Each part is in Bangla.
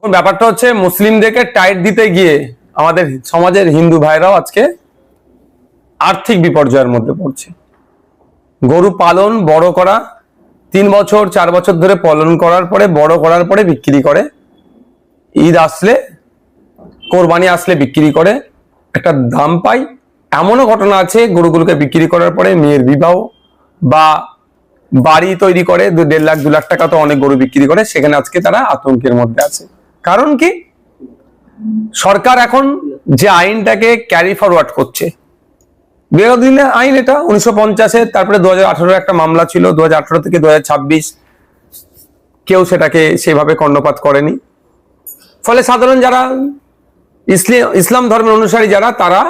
ব্যাপারটা হচ্ছে মুসলিমদেরকে টাইট দিতে গিয়ে আমাদের সমাজের হিন্দু ভাইরাও আজকে আর্থিক বিপর্যয়ের মধ্যে পড়ছে। গরু পালন বড় করা 3 বছর 4 বছর ধরে পালন করার পরে বড় করার পরে বিক্রি করে, ঈদ আসলে কোরবানি আসলে বিক্রি করে, একটা দাম পাই। এমনও ঘটনা আছে গরুগুলোকে বিক্রি করার পরে মেয়ের বিবাহ বা বাড়ি তৈরি করে 1.5 লাখ 2 লাখ টাকা তো অনেক গরু বিক্রি করে, সেখানে আজকে তারা আতঙ্কের মধ্যে আছে। কারণ কি, সরকার এখন যে আইনটাকে ক্যারি ফরওয়ার্ড করছে, বিগত দিনের আইন এটা 1950-এর, তারপরে 2018 একটা মামলা ছিল, 2018 থেকে 2026 কেউ সেটাকে সেভাবে কর্ণপাত করেনি। ফলে সাধারণ যারা ইসলাম ধর্মের অনুসারী যারা, তারা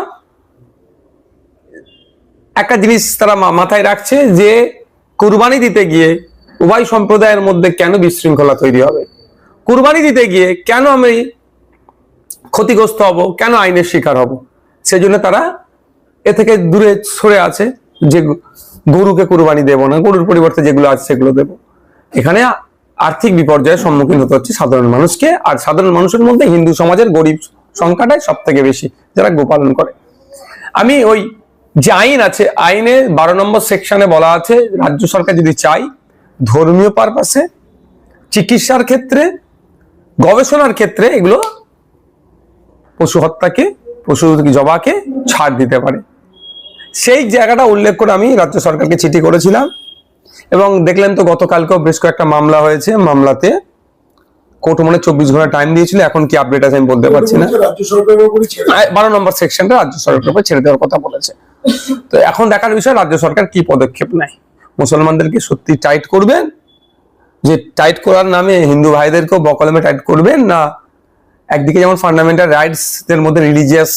একটা জিনিস তারা মাথায় রাখছে যে কুরবানি দিতে গিয়ে উভয় সম্প্রদায়ের মধ্যে কেন বিশৃঙ্খলা তৈরি হবে, কুরবানি দিতে গিয়ে কেন আমি ক্ষতিগ্রস্ত হব, কেন আইনের শিকার হব। সেজন্য তারা এ থেকে দূরে সরে আছে যে গরুকে কুরবানি দেব না, গরুর পরিবর্তে যেগুলো আছে সেগুলো দেব। এখানে আর্থিক বিপর্যয়ের সম্মুখীন হতে হচ্ছে সাধারণ মানুষকে, আর সাধারণ মানুষের মধ্যে হিন্দু সমাজের গরিব সংখ্যাটাই সব থেকে বেশি যারা গোপালন করে। আমি ওই যে আইন আছে, আইনে 12 নম্বর সেকশনে বলা আছে রাজ্য সরকার যদি চাই ধর্মীয় পারপাসে, চিকিৎসার ক্ষেত্রে, গবেষণার ক্ষেত্রে এগুলো পশু হত্যাকে, পশু জবাকে ছাড় দিতে পারে। সেই জায়গাটা উল্লেখ করে আমি রাজ্য সরকারকে চিঠি করেছিলাম, এবং দেখলেন তো গতকালকেও বেশ কয়েকটা মামলা হয়েছে। মামলাতে কোর্ট মনে 24 ঘন্টা টাইম দিয়েছিল, এখন কি আপডেট আছে আমি বলতে পারছি না। 12 নম্বর সেকশনটা রাজ্য সরকারের উপর ছেড়ে দেওয়ার কথা বলেছে। তো এখন দেখার বিষয় রাজ্য সরকার কি পদক্ষেপ নেয়। মুসলমানদেরকে সত্যি টাইট করবেন, যে টাইট করার নামে হিন্দু ভাইদেরকেও বকলমে টাইট করবেন, না একদিকে যেমন ফান্ডামেন্টাল রাইটস এর মধ্যে রিলিজিয়াস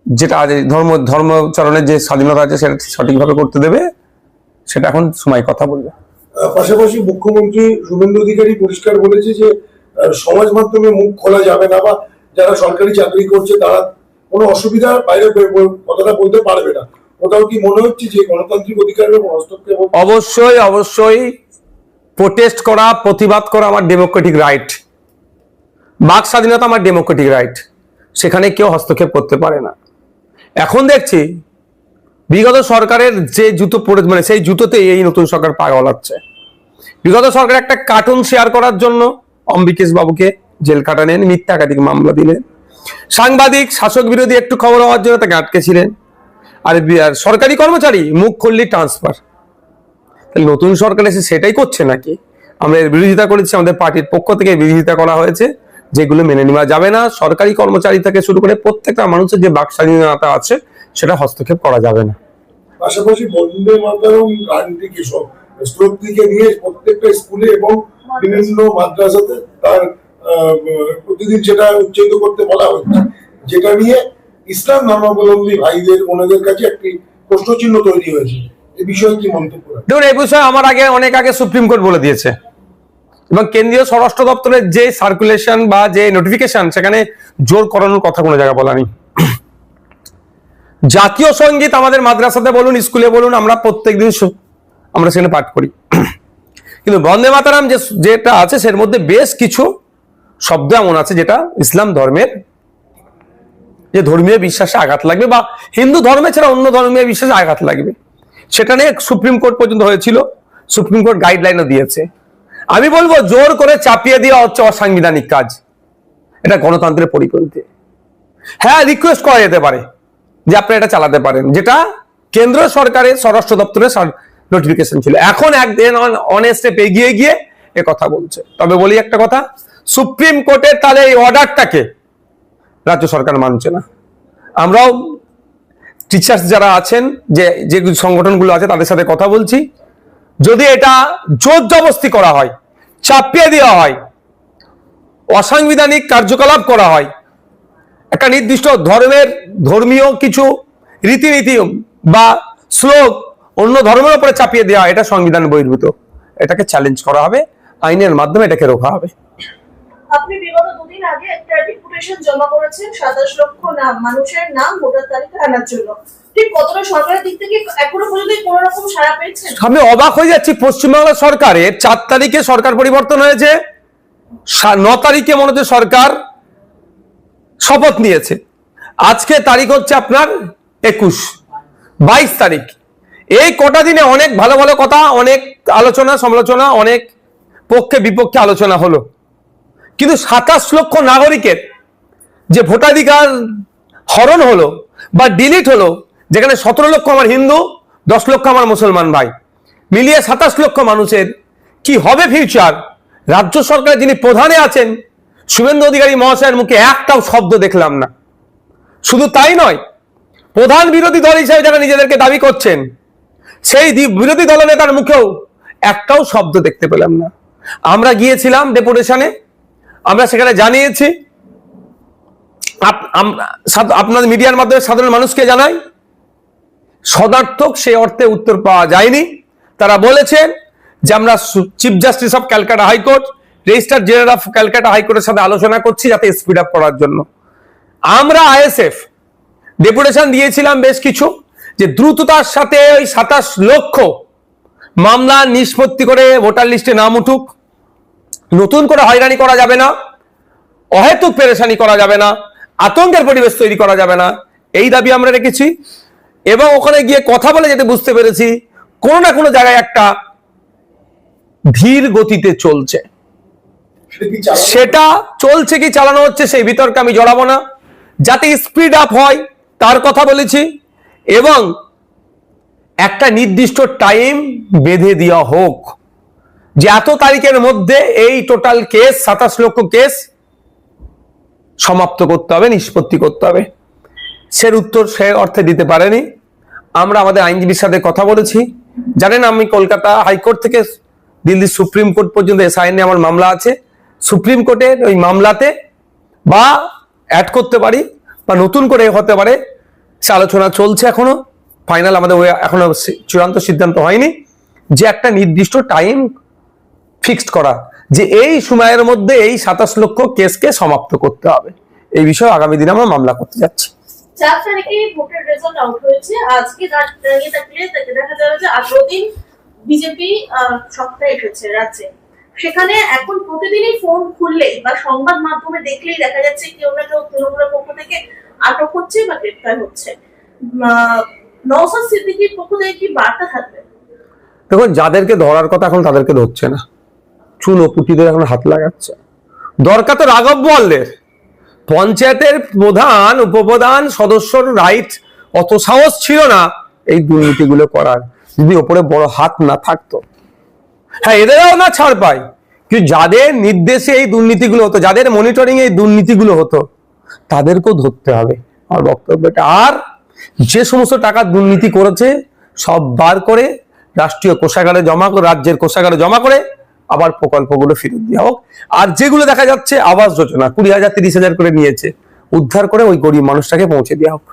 যেটা ধর্মচরণের যে স্বাধীনতা আছে সেটা সঠিকভাবে করতে দেবে, সেটা এখন সময় কথা বলবে। পাশাপাশি মুখ্যমন্ত্রী শুভেন্দু অধিকারী পরিষ্কার বলেছে যে সমাজ মাধ্যমে মুখ খোলা যাবে না, বা যারা সরকারি চাকরি করছে তারা কোনো অসুবিধার বাইরে কথাটা বলতে পারবে না। ওটাও কি মনে হচ্ছে যে গণতান্ত্রিক অধিকারের উপর হস্তক্ষেপ? অবশ্যই অবশ্যই প্রোটেস্ট করা, প্রতিবাদ করা আমার ডেমোক্রেটিক রাইট, বাক স্বাধীনতা আমার ডেমোক্রেটিক রাইট, সেখানে কেউ হস্তক্ষেপ করতে পারে না। এখন দেখছি বিগত সরকারের যে জুতো পড়ে, মানে সেই জুতোতে এই নতুন সরকার পা গলাচ্ছে। বিগত সরকার একটা কার্টুন শেয়ার করার জন্য অম্বিকেশ বাবুকে জেল খাটালেন, মিথ্যা একাধিক মামলা দিলেন। সাংবাদিক শাসক বিরোধী একটু খবর হওয়ার জন্য তাকে আটকেছিলেন। আর সরকারি কর্মচারী মুখ খুললি ট্রান্সফার। তাহলে নতুন সরকার এসে সেটাই করছে নাকি? আমরা এর বিরোধিতা করেছি, আমাদের পার্টির পক্ষ থেকে বিরোধিতা করা হয়েছে, যেগুলো মেনে নেওয়া যাবে না। সরকারি কর্মচারী থেকে শুরু করে প্রত্যেকটা মানুষের যে বাক স্বাধীনতা আছে সেটা হস্তক্ষেপ করা যাবে না। পাশাপাশি বন্দে মাতরম গানটিকে সব স্কুল থেকে নিয়ে প্রত্যেকটা স্কুলে এবং বিভিন্ন মাদ্রাসাতে তার প্রতিদিন সেটা উচ্চারিত করতে বলা হচ্ছে, যেটা নিয়ে ইসলাম ধর্মাবলম্বী ভাইদের ওনাদের কাছে একটি প্রশ্নচিহ্ন তৈরি হয়েছে। এই বিষয়ে কি মন্তব্য? দেখুন, এই বিষয়ে আমার অনেক আগে সুপ্রিম কোর্ট বলে দিয়েছে, এবং কেন্দ্রীয় স্বরাষ্ট্র দপ্তরের যে সার্কুলেশন বা যে নোটিফিকেশন, সেখানে জোর করানোর কথা কোনো জায়গায় বলা নেই। জাতীয় সঙ্গীত আমাদের মাদ্রাসাতে বলুন, স্কুলে বলুন, আমরা প্রত্যেকদিন আমরা সেখানে পাঠ করি। কিন্তু বন্দে মাতরম যেটা আছে সের মধ্যে বেশ কিছু শব্দ এমন আছে যেটা ইসলাম ধর্মের যে ধর্মীয় বিশ্বাসে আঘাত লাগবে, বা হিন্দু ধর্মে ছাড়া অন্য ধর্মীয় বিশ্বাসে আঘাত লাগবে, সেটা নিয়ে সুপ্রিম কোর্ট পর্যন্ত হয়েছিল। সুপ্রিম কোর্ট গাইডলাইনও দিয়েছে। আমি বলবো জোর করে চাপিয়ে দেওয়া হচ্ছে অসাংবিধানিক কাজ, এটা গণতন্ত্রের পরিপন্থী। হ্যাঁ, রিকোয়েস্ট করা যেতে পারে যে আপনি এটা চালাতে পারেন, যেটা কেন্দ্র সরকারের স্বরাষ্ট্র দপ্তরের নোটিফিকেশন ছিল। এখন একদিন অন স্টেপ এগিয়ে গিয়ে এ কথা বলছে। তবে বলি একটা কথা, সুপ্রিম কোর্টের তাহলে এই অর্ডারটাকে রাজ্য সরকার মানছে না। আমরাও টিচার্স যারা আছেন, যে সংগঠনগুলো আছে, তাদের সাথে কথা বলছি। যদি এটা জোর জবরদস্তি করা হয়, চাপিয়ে দেওয়া হয়, অসাংবিধানিক কার্যকলাপ করা হয়, একটা নির্দিষ্ট ধর্মীয় কিছু রীতিনীতি বা শ্লোক অন্য ধর্মের উপরে চাপিয়ে দেওয়া, এটা সংবিধান বহির্ভূত। এটাকে চ্যালেঞ্জ করা হবে, আইনের মাধ্যমে এটাকে রোকা হবে। আপনি বিগত 2 দিন আগে একটা ডেপুটেশন জমা করেছেন 27 লক্ষ মানুষের নাম ভোটার তালিকায় আনার জন্য। ঠিক কতটা সরকারের দিক থেকে এখনো পর্যন্ত কোনো রকম সাড়া পেয়েছেন? আমি অবাক হয়ে যাচ্ছি। পশ্চিমবাংলা সরকারের 4 তারিখে সরকার পরিবর্তন হয়েছে, 9 তারিখে মনে হচ্ছে সরকার শপথ নিয়েছে। আজকে তারিখ হচ্ছে আপনার 22 তারিখ। এই কটা দিনে অনেক ভালো ভালো কথা, অনেক আলোচনা সমালোচনা, অনেক পক্ষে বিপক্ষে আলোচনা হলো, কিন্তু 27 লক্ষ নাগরিকের যে ভোটাধিকার হরণ হলো বা ডিলিট হলো, যেখানে 17 লক্ষ আমার হিন্দু, 10 লক্ষ আমার মুসলমান ভাই, মিলিয়ে 27 লক্ষ মানুষের কি হবে ফিউচার, রাজ্য সরকার যিনি প্রধানে আছেন শুভেন্দু অধিকারী মহাশয়ের মুখে একটাও শব্দ দেখলাম না। শুধু তাই নয়, প্রধান বিরোধী দল হিসেবে যারা নিজেদেরকে দাবি করছেন সেই বিরোধী দলনেতার মুখেও একটাও শব্দ দেখতে পেলাম না। আমরা গিয়েছিলাম ডেপুটেশনে, আমরা সেখানে জানিয়েছি, আপনাদের মিডিয়ার মাধ্যমে সাধারণ মানুষকে জানাই, সদার্থক সে অর্থে উত্তর পাওয়া যায়নি। তারা বলেছেন যে আমরা chief justice of Calcutta high court, registrar general of Calcutta হাইকোর্টের সাথে আলোচনা করছি যাতে স্পিড আপ করার জন্য। আমরা আইএসএফ ডেপুটেশন দিয়েছিলাম বেশ কিছু, যে দ্রুততার সাথে ওই 27 লক্ষ মামলা নিষ্পত্তি করে ভোটার লিস্টে নাম উঠুক, নতুন করে হয়রানি করা যাবে না, অহেতুক পেরেশানি করা যাবে না, আতঙ্কের পরিবেশ তৈরি করা যাবে না, এই দাবি আমরা রেখেছি। এবং ওখানে গিয়ে কথা বলে যেতে বুঝতে পেরেছি কোনো না কোনো জায়গায় একটা ধীর গতিতে চলছে। সেটা চলছে কি চালানো হচ্ছে সেই বিতর্কে আমি জড়াবো না, যাতে স্পিড আপ হয় তার কথা বলেছি, এবং একটা নির্দিষ্ট টাইম বেঁধে দেওয়া হোক যে এত তারিখের মধ্যে এই টোটাল কেস 27 লক্ষ কেস সমাপ্ত করতে হবে, নিষ্পত্তি করতে হবে। সে উত্তর সে অর্থে দিতে পারেনি। আমরা আমাদের আইনজীবীর সাথে কথা বলেছি, জানেন আমি কলকাতা হাইকোর্ট থেকে দিল্লি সুপ্রিম কোর্ট পর্যন্ত এসআইএন আমার মামলা আছে। সুপ্রিম কোর্টের ওই মামলাতে বা অ্যাড করতে পারি বা নতুন করে হতে পারে, সে আলোচনা চলছে এখনো, ফাইনাল আমাদের এখনো চূড়ান্ত সিদ্ধান্ত হয়নি, যে একটা নির্দিষ্ট টাইম ফিক্সড করা যে এই সময়ের মধ্যে এই 27 লক্ষ কেসকে সমাপ্ত করতে হবে। এই বিষয়ে আগামী দিনে আমরা মামলা করতে যাচ্ছি। 4 তারিখে ভোটের রেজাল্ট আউট হয়েছে, আজকে দাঁড়িয়ে থাকলে দেখা যাবে যে 18 দিন বিজেপি সত্তায় এসেছে রাজ্যে। সেখানে এখন প্রতিদিনই ফোন খুললে বা সংবাদ মাধ্যমে দেখলেই দেখা যাচ্ছে কেউ না কেউ তৃণমূলের পক্ষ থেকে আটক হচ্ছে বা গ্রেপ্তার হচ্ছে। নওশাদ সিদ্দিকীর পক্ষ থেকে কি বার্তা থাকবে? দেখুন, যাদেরকে ধরার কথা এখন তাদেরকে ধরছে না, চুনোপুটিদের এখন হাত লাগাচ্ছে। দরকার তো রাঘব বোয়ালদের, পঞ্চায়েতের প্রধান উপপ্রধান সদস্যর রাইট অত সাহস ছিল না এই দুর্নীতিগুলো করার, যদি ওপরে বড় হাত না থাকতো। হ্যাঁ, এদেরও না ছাড় পায়, কিন্তু যাদের নির্দেশে এই দুর্নীতিগুলো হতো, যাদের মনিটরিং এই দুর্নীতিগুলো হতো, তাদেরকেও ধরতে হবে আমার বক্তব্য এটা। আর যে সমস্ত টাকা দুর্নীতি করেছে সব বার করে রাষ্ট্রীয় কোষাগারে জমা করে, রাজ্যের কোষাগারে জমা করে আবার প্রকল্পগুলো ফেরত দেওয়া হোক। আর যেগুলো দেখা যাচ্ছে আবাস যোজনা 20,000 30,000 করে নিয়েছে, উদ্ধার করে ওই গরিব মানুষটাকে পৌঁছে দেওয়া হোক।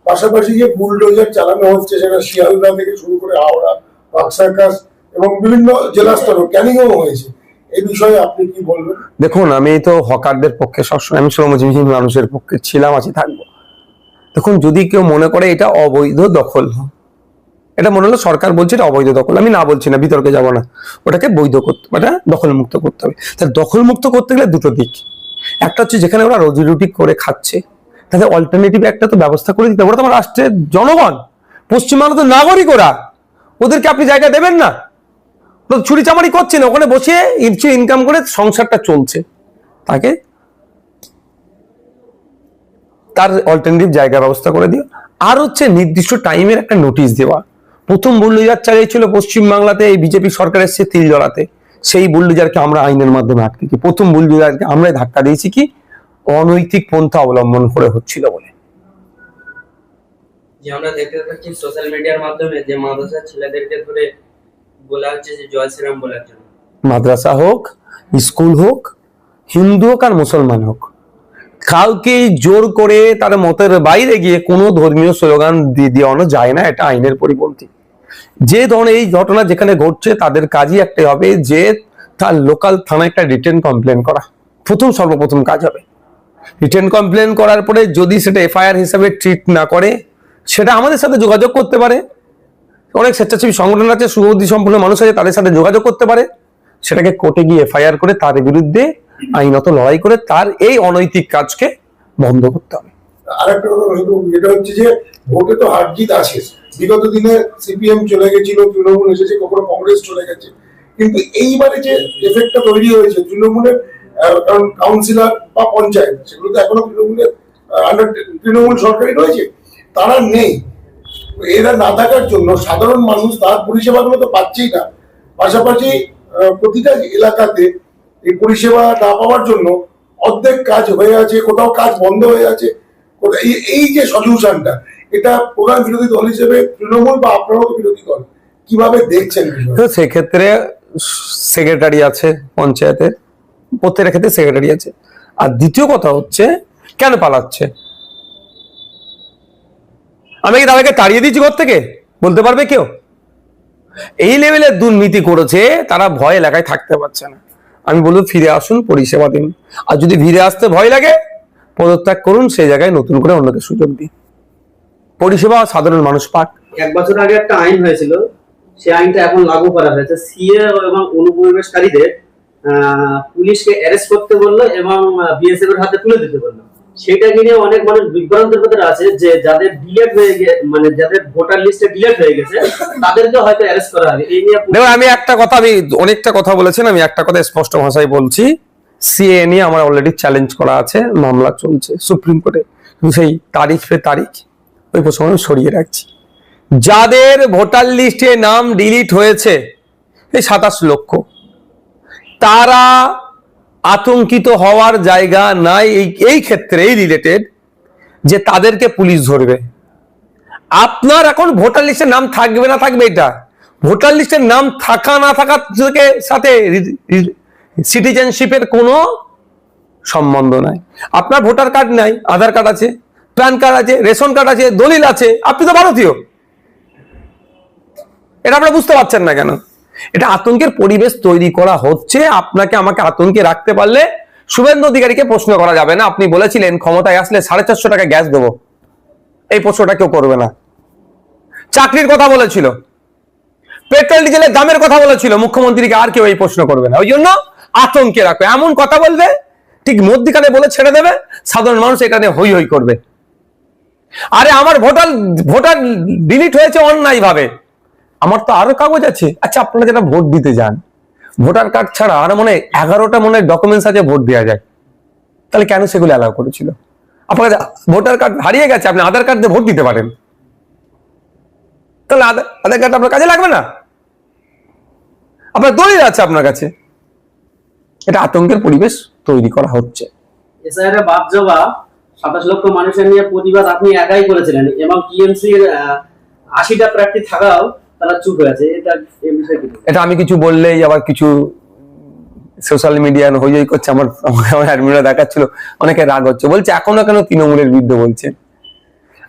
পাশাপাশি যে বুলডোজার চালানো হচ্ছে সেটা শিয়ালদা থেকে শুরু করে হাওড়া, বাক্সাকাশ এবং বিভিন্ন জেলা স্তরে ক্যানিংও হয়েছে, এই বিষয়ে আপনি কি বলবেন? দেখুন, আমি তো হকারদের পক্ষে সবসময়, আমি শ্রমজীবী মানুষের পক্ষে ছিলাম, আছি, থাকবো। দেখুন, যদি কেউ মনে করে এটা অবৈধ দখল, এটা মনে হলো সরকার বলছে এটা অবৈধ দখল, আমি না বলছি না, বিতর্কে যাব না, ওটাকে বৈধ করতে, ওটা দখল মুক্ত করতে হবে। তাহলে দখল মুক্ত করতে গেলে দুটো দিক, একটা হচ্ছে যেখানে ওরা রুজি রুটি করে খাচ্ছে তাদের অল্টারনেটিভ একটা তো ব্যবস্থা করে দিতে হবে। ওরা তো আমার রাষ্ট্রের জনগণ, পশ্চিমবাংলা তো নাগরিক, ওদেরকে আপনি জায়গা দেবেন না? চুরি চামারি করছে না, ওখানে বসে ইনকাম করে সংসারটা চলছে, তাকে তার অল্টারনেটিভ জায়গা ব্যবস্থা করে দিও। আর হচ্ছে নির্দিষ্ট টাইমের একটা নোটিশ দেওয়া। প্রথম বুলডোজার চালিয়েছিল পশ্চিমবাংলাতে এই বিজেপি সরকারের সে তিল জড়াতে, সেই বুলডোজারকে আমরা আইনের মাধ্যমে আটকেছি। প্রথম বুলডোজারকে আমরা ধাক্কা দিয়েছি কি অনৈতিক পন্থা অবলম্বন করে হচ্ছিল বলে। যে আমরা দেখতে পাচ্ছি সোশ্যাল মিডিয়ার মাধ্যমে যে মাদ্রাসার ছেলেদেরকে ধরে বলা হচ্ছে যে জয় শ্রীরাম বলার জন্য, মাদ্রাসা হোক, স্কুল হোক, হিন্দু হোক আর মুসলমান হোক, কাউকে জোর করে তার মতের বাইরে গিয়ে কোনো ধর্মীয় স্লোগান দিয়ে দেওয়ানো যায় না, এটা আইনের পরিপন্থী। যে ধরনের এই ঘটনা যেখানে ঘটছে তাদের কাজই একটাই হবে যে তার লোকাল থানায় একটা রিটেন কমপ্লেন করা, সর্বপ্রথম কাজ হবে। রিটেন কমপ্লেন করার পরে যদি সেটা এফআইআর হিসাবে ট্রিট না করে, সেটা আমাদের সাথে যোগাযোগ করতে পারে। অনেক স্বেচ্ছাসেবী সংগঠন আছে, সুবুদ্ধি সম্পন্ন মানুষ আছে, তাদের সাথে যোগাযোগ করতে পারে। সেটাকে কোর্টে গিয়ে এফআইআর করে তার বিরুদ্ধে আইনত লড়াই করে তার এই অনৈতিক কাজকে বন্ধ করতে হবে। আরেকটা কথা যেটা হচ্ছে যে ভোটে তো হার জিত আসে, বিগত দিনে সিপিএম চলে গেছিল, তৃণমূল এসেছে, কখনো কংগ্রেস চলে গেছে, কিন্তু এইবারে যে এফেক্টটা তৈরি হয়েছে তৃণমূলের, কারণ কাউন্সিলর বা পঞ্চায়েত সেগুলো তো এখনো তৃণমূলের আন্ডার তৃণমূল সরকারই রয়েছে, তারা নেই। এরা না থাকার জন্য সাধারণ মানুষ তার পরিষেবাগুলো তো পাচ্ছেই না, পাশাপাশি প্রতিটা এলাকাতে এই পরিষেবা না পাওয়ার জন্য অর্ধেক কাজ হয়ে আছে, কোথাও কাজ বন্ধ হয়ে আছে। এই যে সলিউশনটা, এটা প্রধান বিরোধী দল হিসেবে তৃণমূল বা আপনারাও তো বিরোধী দল, কিভাবে দেখছেন? তো সেক্ষেত্রে সেক্রেটারি আছে পঞ্চায়েতের, প্রত্যেকটা ক্ষেত্রে সেক্রেটারি আছে। আর দ্বিতীয় কথা হচ্ছে কেন পালাচ্ছে? আমি কি তাদেরকে তাড়িয়ে দিচ্ছি ঘর থেকে? বলতে পারবে কেউ? এই লেভেলের দুর্নীতি করেছে, তারা ভয় এলাকায় থাকতে পারছে না। আমি বলবো ফিরে আসুন, পরিষেবা দিন। আর যদি ফিরে আসতে ভয় লাগে, পদত্যাগ করুন, সেই জায়গায় নতুন করে অন্যকে সুযোগ দিন, পরিষেবা সাধারণ মানুষ পাক। 1 বছর আগে একটা আইন হয়েছিল, সেই আইনটা এখন লাগু করা হয়েছে। সিএ এবং অনুপ্রবেশকারীদের পুলিশকে অ্যারেস্ট করতে বললো এবং বিএসএফ এর হাতে তুলে দিতে বললো। সেটাকে নিয়ে অনেক মানুষ বিভ্রান্তের ভেতরে আছে যে যাদের ডিলেট হয়ে গেছে, মানে যাদের ভোটার লিস্টে ডিলেট হয়ে গেছে, তাদেরকে হয়তো অ্যারেস্ট করা হবে। এই নিয়ে দেখুন, আমি একটা কথা, আমি অনেকটা কথা বলেছেন, আমি একটা কথা স্পষ্ট ভাষায় বলছি, সিএ নিয়ে আমার অলরেডি চ্যালেঞ্জ করা আছে, মামলা চলছে সুপ্রিম কোর্টে। কিন্তু সেই তারিখ ওই প্রসঙ্গ আমি সরিয়ে রাখছি। যাদের ভোটার লিস্টে নাম ডিলিট হয়েছে এই 27 লক্ষ, তারা আতঙ্কিত হওয়ার জায়গা নাই এই ক্ষেত্রে, এই রিলেটেড, যে তাদেরকে পুলিশ ধরবে। আপনার এখন ভোটার লিস্টের নাম থাকবে না থাকবে, এটা ভোটার লিস্টের নাম থাকা না থাকার সাথে সিটিজেনশিপের কোনো সম্বন্ধ নাই। আপনার ভোটার কার্ড নাই, আধার কার্ড আছে, প্যান কার্ড আছে, রেশন কার্ড আছে, দলিল আছে, আপনি তো ভারতীয়। এটা আপনারা বুঝতে পারছেন না কেন? এটা আতঙ্কের পরিবেশ তৈরি করা হচ্ছে। আপনাকে আমাকে আতঙ্কে রাখতে পারলে শুভেন্দু অধিকারীকে প্রশ্ন করা যাবে না। আপনি বলেছিলেন ক্ষমতায় আসলে 450 টাকা গ্যাস দেবো, এই প্রশ্নটা কেউ করবে না। চাকরির কথা বলেছিল, পেট্রোল ডিজেলের দামের কথা বলেছিল, মুখ্যমন্ত্রীকে আর কেউ এই প্রশ্ন করবে না। ওই জন্য আতঙ্কে রাখবে, এমন কথা বলবে, ঠিক মধ্যিখানে বলে ছেড়ে দেবে, সাধারণ মানুষ এটা নিয়ে হই হই করবে। আরে আমার ভোটার ডিলিট হয়েছে অন্যায় ভাবে, আমার তো আরো কাগজ আছে। আচ্ছা, আপনারা যেটা ভোট দিতে যান, ভোটার কার্ড ছাড়া আর মনে হয় 11টা মনে হয় ডকুমেন্টস আছে ভোট দেওয়া যায়, তাহলে কেন সেগুলো অ্যালাউ করেছিল? আপনার ভোটার কার্ড হারিয়ে গেছে, আপনি আধার কার্ড দিয়ে ভোট দিতে পারেন, তাহলে আধার কার্ড আপনার কাজে লাগবে না? আপনার দলিল আছে আপনার কাছে। এটা আতঙ্কের পরিবেশ তৈরি করা হচ্ছে। এসআইআর এর বাদ যাওয়া 27 লক্ষ মানুষের নিয়ে প্রতিবাদ আপনি একাই করেছিলেন এবং টিএমসি এর 80টা প্রার্থী থাকাও তারা চুপ হয়ে আছে। এটা আমি কিছু বললেই আবার কিছু সোশ্যাল মিডিয়া হই করছে, আমার অ্যাডমিনরা দেখাচ্ছিল, অনেকে রাগ হচ্ছে, বলছে এখনো কেন তৃণমূলের বিরুদ্ধে বলছে।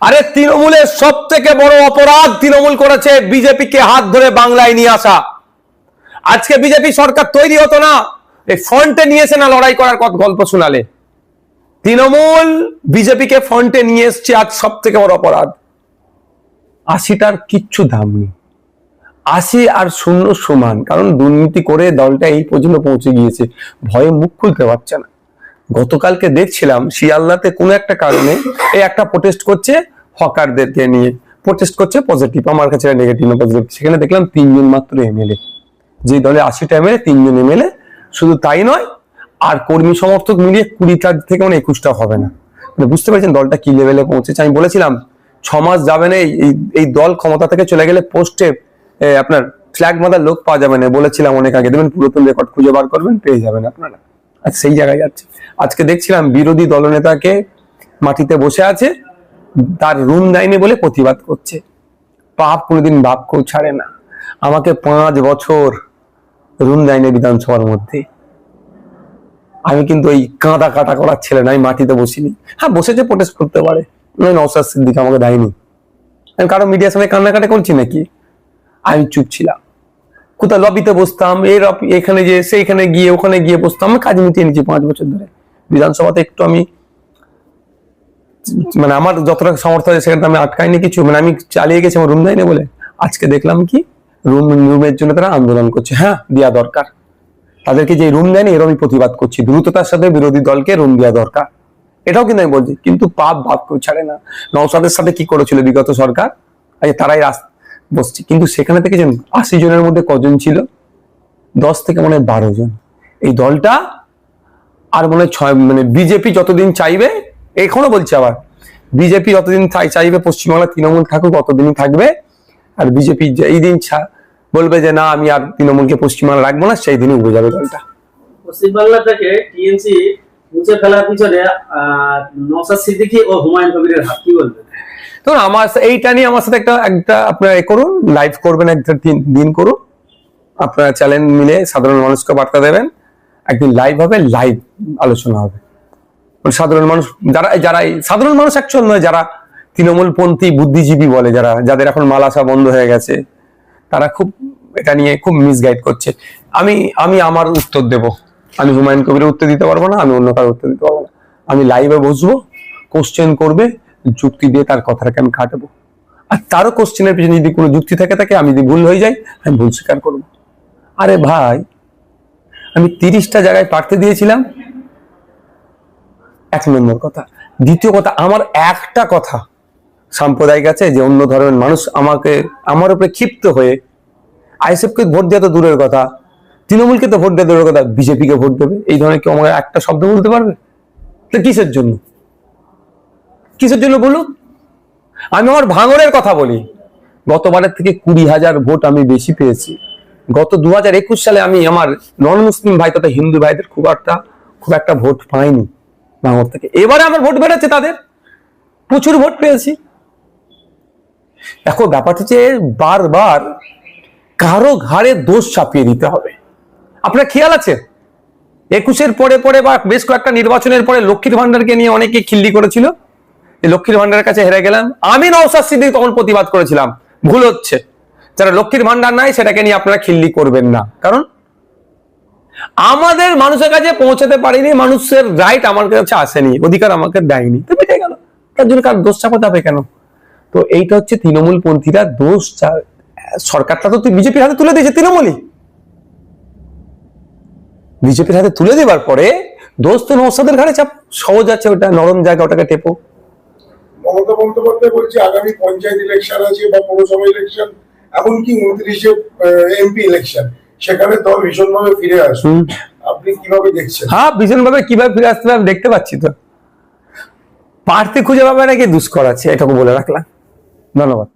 আরে তৃণমূলের সব থেকে বড় অপরাধ তৃণমূল করেছে বিজেপিকে হাত ধরে বাংলায় নিয়ে আসা। আজকে বিজেপি সরকার তৈরি হতো না, এই ফ্রন্টে নিয়েছে না লড়াই করার গল্প শোনালে। তৃণমূল বিজেপিকে ফ্রন্টে নিয়ে এসছে, আজ সব থেকে বড় অপরাধ। 80টার কিচ্ছু দাম নেই, 80 আর 0 সমান, কারণ দুর্নীতি করে দলটা এই পর্যন্ত পৌঁছে গিয়েছে, ভয়ে মুখ খুলতে পারছে না। গতকালকে দেখছিলাম শিয়ালদাতে কোনো একটা কারণে এই একটা প্রোটেস্ট করছে, হকারদেরকে নিয়ে প্রোটেস্ট করছে, পজিটিভ, আমার কাছে নেগেটিভ না পজিটিভ। সেখানে দেখলাম 3 জন মাত্র এমএলএ, যে দলে 80টা এমএলএ 3 জন এমএলএ। শুধু তাই নয়, আর কর্মী সমর্থক মিলিয়ে 20টা থেকে 21টা হবে না। মানে বুঝতে পারছেন দলটা কি লেভেলে পৌঁছেছে। আমি বলেছিলাম 6 মাস যাবে না, এই দল ক্ষমতা থেকে চলে গেলে পোস্টে আপনার ফ্ল্যাগ মাদার লোক পাওয়া যাবে না, বলেছিলাম অনেক আগে। দেখবেন পুরাতন রেকর্ড খুঁজে বার করবেন, পেয়ে যাবেন আপনারা। আজ সেই জায়গায় যাচ্ছে। আজকে দেখছিলাম বিরোধী দলনেতাকে মাটিতে বসে আছে, তার রুম দেয়নি বলে প্রতিবাদ করছে। পাপ কোনোদিন বাপকেও ছাড়ে না। আমাকে 5 বছর রুম দেয়নি বিধানসভার মধ্যে। আমি কিন্তু ওই কাঁদা কাটা করার ছেলে না, আমি মাটিতে বসিনি। হ্যাঁ, বসেছে, প্রোটেস্ট করতে পারে, নওশাদ সিদ্দিক আমাকে দেয়নি। আমি কারো মিডিয়ার সামনে কান্নাকাটা করছি নাকি? আমি চুপ ছিলাম। কোথাও লবিতে বসতাম, এখানে যে সেইখানে গিয়ে ওখানে গিয়ে বসতাম, আমি কাজ মিটিয়ে নিচ্ছি 5 বছর ধরে। বিধানসভাতে একটু আমি মানে আমার যতটা সামর্থ্য আছে সেখানে আমি আটকাইনি কিছু, মানে আমি চালিয়ে গেছি আমার রুম দেয়নি বলে। আজকে দেখলাম কি রুমের জন্য তারা আন্দোলন করছে। হ্যাঁ, দেওয়া দরকার, তাদেরকে যে রুম দেয়নি এরকমই প্রতিবাদ করছি, দ্রুততার সাথে বিরোধী দলকে রুম দেওয়া দরকার, এটাও কিন্তু আমি বলছি। কিন্তু পাপ কেউ ছাড়ে না। নওশাদের সাথে কি করেছিল বিগত সরকার, তারাই বসছে। কিন্তু সেখানে থেকে 80 জনের মধ্যে কজন ছিল? 10 থেকে মনে হয় 12 জন। এই দলটা আর মনে হয় 6, মানে বিজেপি যতদিন চাইবে, এখনো বলছে আবার বিজেপি যতদিন চাইবে পশ্চিমবাংলা তৃণমূল থাকুক ততদিনই থাকবে। আর বিজেপি এই দিন বলবে যে না আমি আর তৃণমূলকে পশ্চিমবাংলা রাখবো না, সেই দিনই উঠে যাবে দলটা। পশ্চিমবাংলা থেকে টিএমসি মুছে ফেলার পিছনে নওশাদ সিদ্দিকী ও হুমায়ুন কবিরের হাত, কি বলবেন? তখন এইটা নিয়ে আমার সাথে একটা আপনারা করুন, লাইভ করবেন, একটা দিন করুন, আপনারা চ্যানেল মিলে সাধারণ মানুষকে বার্তা দেবেন, একদিন লাইভ হবে, লাইভ আলোচনা হবে। সাধারণ মানুষ যারা সাধারণ মানুষ অ্যাকচুয়াল নয়, যারা তৃণমূলপন্থী বুদ্ধিজীবী বলে, যাদের এখন মাল আসা বন্ধ হয়ে গেছে, তারা খুব এটা নিয়ে খুব মিসগাইড করছে। আমি আমার উত্তর দেব, আমি হুমায়ুন কবিরের উত্তর দিতে পারবো না, আমি অন্য কারোর উত্তর দিতে পারবো না। আমি লাইভে বসবো, কোশ্চেন করবে, যুক্তি দিয়ে তার কথাটাকে আমি কাটবো। আর তারও কোশ্চেনের পিছনে যদি কোনো যুক্তি থাকে আমি যদি ভুল হয়ে যাই, আমি ভুল স্বীকার করবো। আরে ভাই, আমি 30টা জায়গায় প্রার্থী দিয়েছিলাম, 1 নম্বর কথা। দ্বিতীয় কথা, আমার একটা কথা সাম্প্রদায়িক আছে যে অন্য ধর্মের মানুষ আমার উপরে ক্ষিপ্ত হয়ে আইএসএফকে ভোট দেওয়া তো দূরের কথা, তৃণমূলকে তো ভোট দেওয়া দূরের কথা, বিজেপিকে ভোট দেবে, এই ধরনের কেউ আমাকে একটা শব্দ বলতে পারবে? তো কিসের জন্য বলুন? আমি আমার ভাঙনের কথা বলি। গতবারের থেকে 20,000 ভোট আমি বেশি পেয়েছি। গত 2021 সালে আমি আমার নন মুসলিম ভাই তথা হিন্দু ভাইদের খুব একটা ভোট পাইনি ভাঙর থেকে। এবারে আমার ভোট বেড়েছে, তাদের প্রচুর ভোট পেয়েছি। এখন ব্যাপারটা হচ্ছে বারবার কারো ঘাড়ে দোষ চাপিয়ে দিতে হবে। আপনার খেয়াল আছে 21-এর পরে বা বেশ কয়েকটা নির্বাচনের পরে লক্ষ্মীর ভান্ডারকে নিয়ে অনেকে খিল্লি করেছিল, এই লক্ষ্মীর ভান্ডারের কাছে হেরে গেলাম। আমি নওশাদ সিদ্দিকী তখন প্রতিবাদ করেছিলাম, ভুল হচ্ছে, যারা লক্ষ্মীর ভান্ডার নাই সেটাকে নিয়ে আপনারা খিল্লি করবেন না, কারণ আমাদের মানুষের কাছে পৌঁছাতে পারিনি, মানুষের রাইট আমার কাছে আসেনি, অধিকার আমাকে দেয়নি, তো বেঁচে গেল। তার জন্য কার দোষ চাপাতে হবে কেন? তো এইটা হচ্ছে তৃণমূল পন্থীরা দোষ, সরকারটা তো বিজেপির হাতে তুলে দিয়েছে, বিজেপির হাতে তুলে দেওয়ার পরে দোষ তো নওশাদের ঘাড়ে চাপ, সহজ আছে, ওটা নরম জায়গা, ওটাকে টেপো। মমতা বন্দ্যোপাধ্যায় বলছে আগামী পঞ্চায়েত ইলেকশন আছে বা পৌরসভা ইলেকশন, এমনকি 29-এ এমপি ইলেকশন, সেখানে দল ভীষণভাবে ফিরে আসবে। আপনি কিভাবে দেখছেন? হ্যাঁ, ভীষণভাবে কিভাবে ফিরে আসতে হবে দেখতে পাচ্ছি তো। প্রার্থী খুঁজে পাবে নাকি দুষ্কর আছে, এটাকে বলে রাখলাম। ধন্যবাদ।